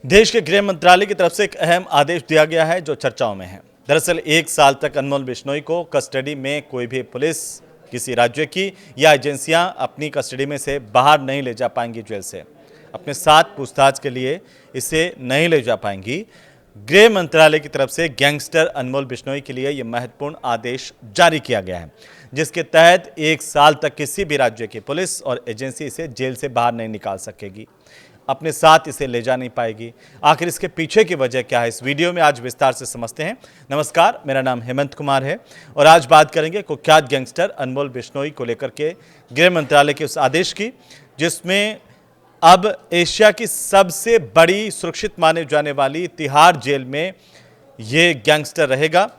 देश के गृह मंत्रालय की तरफ से एक अहम आदेश दिया गया है जो चर्चाओं में है। दरअसल 1 साल तक अनमोल बिश्नोई को कस्टडी में कोई भी पुलिस, किसी राज्य की या एजेंसियां अपनी कस्टडी में से बाहर नहीं ले जा पाएंगी। जेल से अपने साथ पूछताछ के लिए इसे नहीं ले जा पाएंगी। गृह मंत्रालय की तरफ से गैंगस्टर अनमोल बिश्नोई के लिए यह महत्वपूर्ण आदेश जारी किया गया है, जिसके तहत 1 साल तक किसी भी राज्य की पुलिस और एजेंसी इसे जेल से बाहर नहीं निकाल सकेगी, अपने साथ इसे ले जा नहीं पाएगी। आखिर इसके पीछे की वजह क्या है, इस वीडियो में आज विस्तार से समझते हैं। नमस्कार, मेरा नाम हेमंत कुमार है और आज बात करेंगे कुख्यात गैंगस्टर अनमोल बिश्नोई को लेकर के गृह मंत्रालय के उस आदेश की, जिसमें अब एशिया की सबसे बड़ी सुरक्षित माने जाने वाली तिहाड़ जेल में ये गैंगस्टर रहेगा।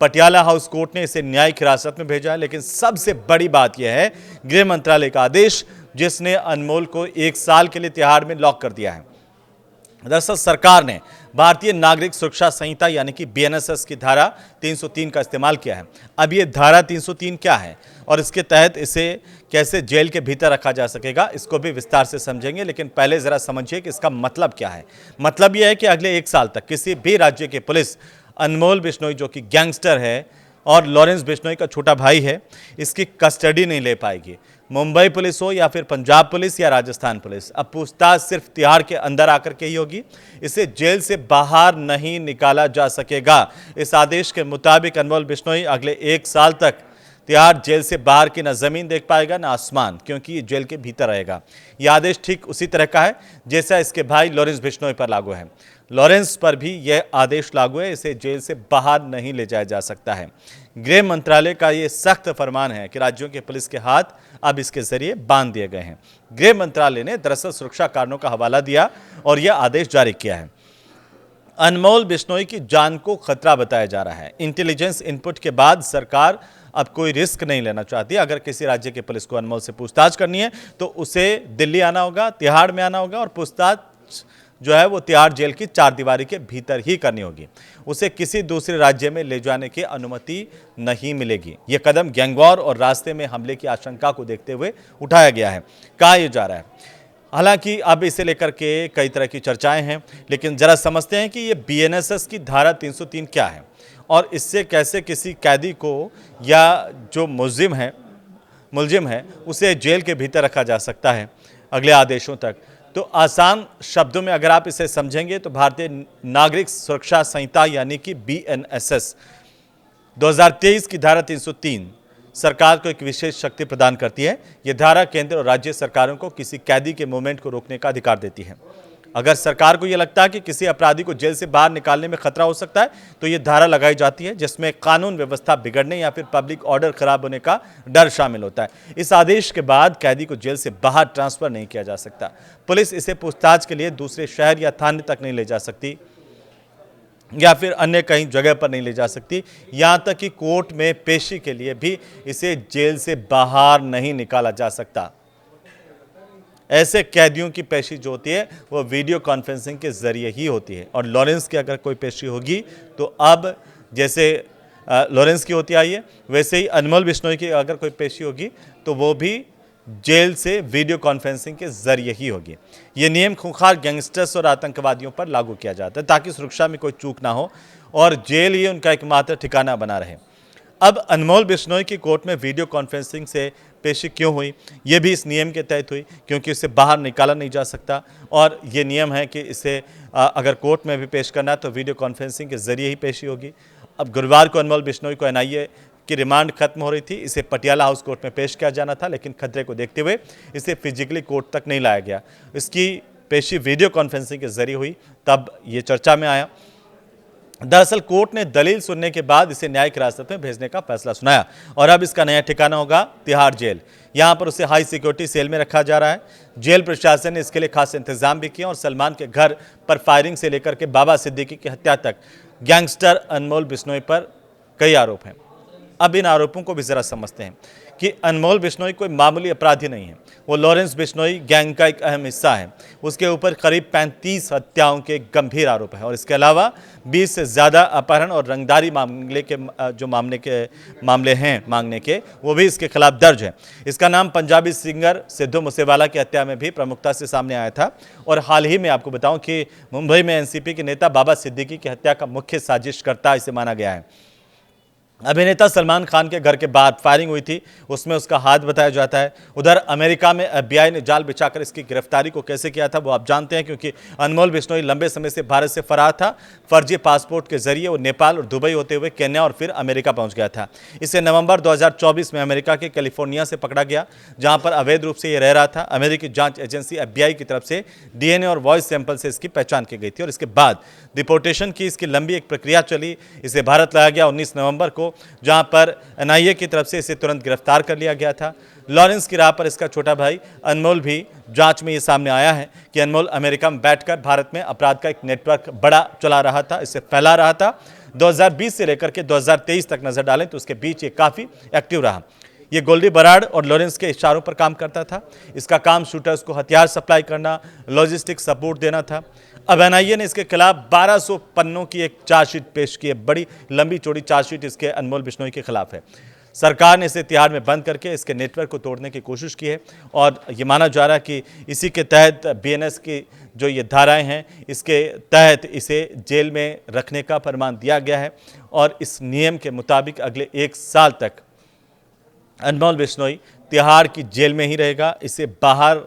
पटियाला हाउस कोर्ट ने इसे न्यायिक हिरासत में भेजा है, लेकिन सबसे बड़ी बात यह है गृह मंत्रालय का आदेश जिसने अनमोल को 1 साल के लिए तिहाड़ में लॉक कर दिया है। दरअसल सरकार ने भारतीय नागरिक सुरक्षा संहिता यानी कि बीएनएसएस की धारा 303 का इस्तेमाल किया है। अब ये धारा 303 क्या है और इसके तहत इसे कैसे जेल के भीतर रखा जा सकेगा, इसको भी विस्तार से समझेंगे। लेकिन पहले जरा समझिए कि इसका मतलब क्या है। मतलब यह है कि अगले 1 साल तक किसी भी राज्य की पुलिस अनमोल बिश्नोई, जो कि गैंगस्टर है और लॉरेंस बिश्नोई का छोटा भाई है, इसकी कस्टडी नहीं ले पाएगी। मुंबई पुलिस हो या फिर पंजाब पुलिस या राजस्थान पुलिस, अब पूछताछ सिर्फ तिहाड़ के अंदर आकर के ही होगी। इसे जेल से बाहर नहीं निकाला जा सकेगा। इस आदेश के मुताबिक अनमोल बिश्नोई अगले 1 साल तक तिहाड़ जेल से बाहर की ना जमीन देख पाएगा ना आसमान, क्योंकि ये जेल के भीतर रहेगा। यह आदेश ठीक उसी तरह का है जैसा इसके भाई लॉरेंस बिश्नोई पर लागू है। लॉरेंस पर भी यह आदेश लागू है, इसे जेल से बाहर नहीं ले जाया जा सकता है। गृह मंत्रालय का यह सख्त फरमान है कि राज्यों के पुलिस के हाथ अब इसके जरिए बांध दिए गए हैं। गृह मंत्रालय ने दरअसल सुरक्षा कारणों का हवाला दिया और यह आदेश जारी किया है। अनमोल बिश्नोई की जान को खतरा बताया जा रहा है। इंटेलिजेंस इनपुट के बाद सरकार अब कोई रिस्क नहीं लेना चाहती। अगर किसी राज्य की पुलिस को अनमोल से पूछताछ करनी है तो उसे दिल्ली आना होगा, तिहाड़ में आना होगा और पूछताछ जो है वो तिहाड़ जेल की 4 दीवारी के भीतर ही करनी होगी। उसे किसी दूसरे राज्य में ले जाने की अनुमति नहीं मिलेगी। ये कदम गैंगवॉर और रास्ते में हमले की आशंका को देखते हुए उठाया गया है। कहा यह जा रहा है, हालांकि अब इसे लेकर के कई तरह की चर्चाएं हैं, लेकिन जरा समझते हैं कि ये बीएनएसएस की धारा 303 क्या है और इससे कैसे किसी कैदी को या जो मुलजिम है उसे जेल के भीतर रखा जा सकता है अगले आदेशों तक। तो आसान शब्दों में अगर आप इसे समझेंगे तो भारतीय नागरिक सुरक्षा संहिता यानी कि बीएनएसएस 2023 की धारा 303 सरकार को एक विशेष शक्ति प्रदान करती है। यह धारा केंद्र और राज्य सरकारों को किसी कैदी के मूवमेंट को रोकने का अधिकार देती है। अगर सरकार को यह लगता है कि किसी अपराधी को जेल से बाहर निकालने में खतरा हो सकता है तो यह धारा लगाई जाती है, जिसमें कानून व्यवस्था बिगड़ने या फिर पब्लिक ऑर्डर खराब होने का डर शामिल होता है। इस आदेश के बाद कैदी को जेल से बाहर ट्रांसफर नहीं किया जा सकता। पुलिस इसे पूछताछ के लिए दूसरे शहर या थाने तक नहीं ले जा सकती या फिर अन्य कहीं जगह पर नहीं ले जा सकती। यहाँ तक कि कोर्ट में पेशी के लिए भी इसे जेल से बाहर नहीं निकाला जा सकता। ऐसे कैदियों की पेशी जो होती है वो वीडियो कॉन्फ्रेंसिंग के जरिए ही होती है और लॉरेंस की अगर कोई पेशी होगी तो अब जैसे लॉरेंस की होती आई है, वैसे ही अनमोल बिश्नोई की अगर कोई पेशी होगी तो वो भी जेल से वीडियो कॉन्फ्रेंसिंग के जरिए ही होगी। ये नियम खूंखार गैंगस्टर्स और आतंकवादियों पर लागू किया जाता है ताकि सुरक्षा में कोई चूक ना हो और जेल ही उनका एकमात्र ठिकाना बना रहे। अब अनमोल बिश्नोई की कोर्ट में वीडियो कॉन्फ्रेंसिंग से पेशी क्यों हुई, ये भी इस नियम के तहत हुई क्योंकि उसे बाहर निकाला नहीं जा सकता और ये नियम है कि इसे अगर कोर्ट में भी पेश करना है तो वीडियो कॉन्फ्रेंसिंग के जरिए ही पेशी होगी। अब गुरुवार को अनमोल बिश्नोई को एनआईए की रिमांड खत्म हो रही थी। इसे पटियाला हाउस कोर्ट में पेश किया जाना था, लेकिन खतरे को देखते हुए इसे फिजिकली कोर्ट तक नहीं लाया गया। इसकी पेशी वीडियो कॉन्फ्रेंसिंग के जरिए हुई, तब ये चर्चा में आया। दरअसल कोर्ट ने दलील सुनने के बाद इसे न्यायिक हिरासत में भेजने का फैसला सुनाया और अब इसका नया ठिकाना होगा तिहाड़ जेल। यहां पर उसे हाई सिक्योरिटी सेल में रखा जा रहा है। जेल प्रशासन ने इसके लिए खास इंतजाम भी किए और सलमान के घर पर फायरिंग से लेकर के बाबा सिद्दीकी की हत्या तक गैंगस्टर अनमोल बिश्नोई पर कई आरोप हैं। अब इन आरोपों को भी जरा समझते हैं कि अनमोल बिश्नोई कोई मामूली अपराधी नहीं है। वो लॉरेंस बिश्नोई गैंग का एक अहम हिस्सा है। उसके ऊपर करीब 35 हत्याओं के गंभीर आरोप हैं और इसके अलावा 20 से ज़्यादा अपहरण और रंगदारी मामले के जो मामले हैं मांगने के, वो भी इसके खिलाफ दर्ज है। इसका नाम पंजाबी सिंगर सिद्धू मूसेवाला की हत्या में भी प्रमुखता से सामने आया था। और हाल ही में आपको बताऊं कि मुंबई में एनसीपी के नेता बाबा सिद्दीकी की हत्या का मुख्य साजिशकर्ता इसे माना गया है। अभिनेता सलमान खान के घर के बाहर फायरिंग हुई थी, उसमें उसका हाथ बताया जाता है। उधर अमेरिका में एफबीआई ने जाल बिछाकर इसकी गिरफ्तारी को कैसे किया था वो आप जानते हैं, क्योंकि अनमोल बिश्नोई लंबे समय से भारत से फरार था। फर्जी पासपोर्ट के जरिए वो नेपाल और दुबई होते हुए केन्या और फिर अमेरिका पहुंच गया था। इसे नवंबर 2024 में अमेरिका के कैलिफोर्निया से पकड़ा गया, जहां पर अवैध रूप से ये रह रहा था। अमेरिकी जांच एजेंसी एफबीआई की तरफ से डीएनए और वॉइस सैंपल से इसकी पहचान की गई थी और इसके बाद डिपोर्टेशन की इसकी लंबी एक प्रक्रिया चली। इसे भारत लाया गया 19 नवंबर को, जहां पर एनआईए की तरफ से इसे तुरंत गिरफ्तार कर लिया गया था। लॉरेंस की राह पर इसका छोटा भाई अनमोल भी जांच में ये सामने आया है कि अनमोल अमेरिका में बैठकर भारत में अपराध का एक नेटवर्क बड़ा चला रहा था, इसे फैला रहा था। 2020 से लेकर के 2023 तक नजर डालें तो उसके बीच ये काफी एक्टिव रहा। ये गोल्डी बराड़ और लॉरेंस के इशारों पर काम करता था। इसका काम शूटर्स को हथियार सप्लाई करना, लॉजिस्टिक सपोर्ट देना था। अब एनआईए ने इसके खिलाफ 1200 पन्नों की एक चार्जशीट पेश की है। बड़ी लंबी चौड़ी चार्जशीट इसके अनमोल बिश्नोई के खिलाफ है। सरकार ने इसे तिहाड़ में बंद करके इसके नेटवर्क को तोड़ने की कोशिश की है और ये माना जा रहा है कि इसी के तहत बीएनएस की जो ये धाराएं हैं, इसके तहत इसे जेल में रखने का फरमान दिया गया है और इस नियम के मुताबिक अगले 1 साल तक अनमोल बिश्नोई तिहाड़ की जेल में ही रहेगा। इसे बाहर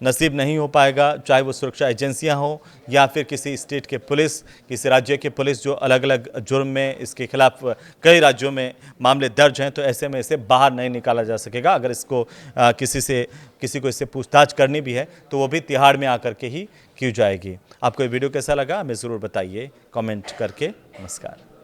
नसीब नहीं हो पाएगा, चाहे वो सुरक्षा एजेंसियां हो या फिर किसी स्टेट के पुलिस, किसी राज्य के पुलिस, जो अलग अलग जुर्म में इसके खिलाफ कई राज्यों में मामले दर्ज हैं। तो ऐसे में इसे बाहर नहीं निकाला जा सकेगा। अगर इसको किसी को इससे पूछताछ करनी भी है तो वो भी तिहाड़ में आकर के ही की जाएगी। आपको ये वीडियो कैसा लगा हमें ज़रूर बताइए कमेंट करके। नमस्कार।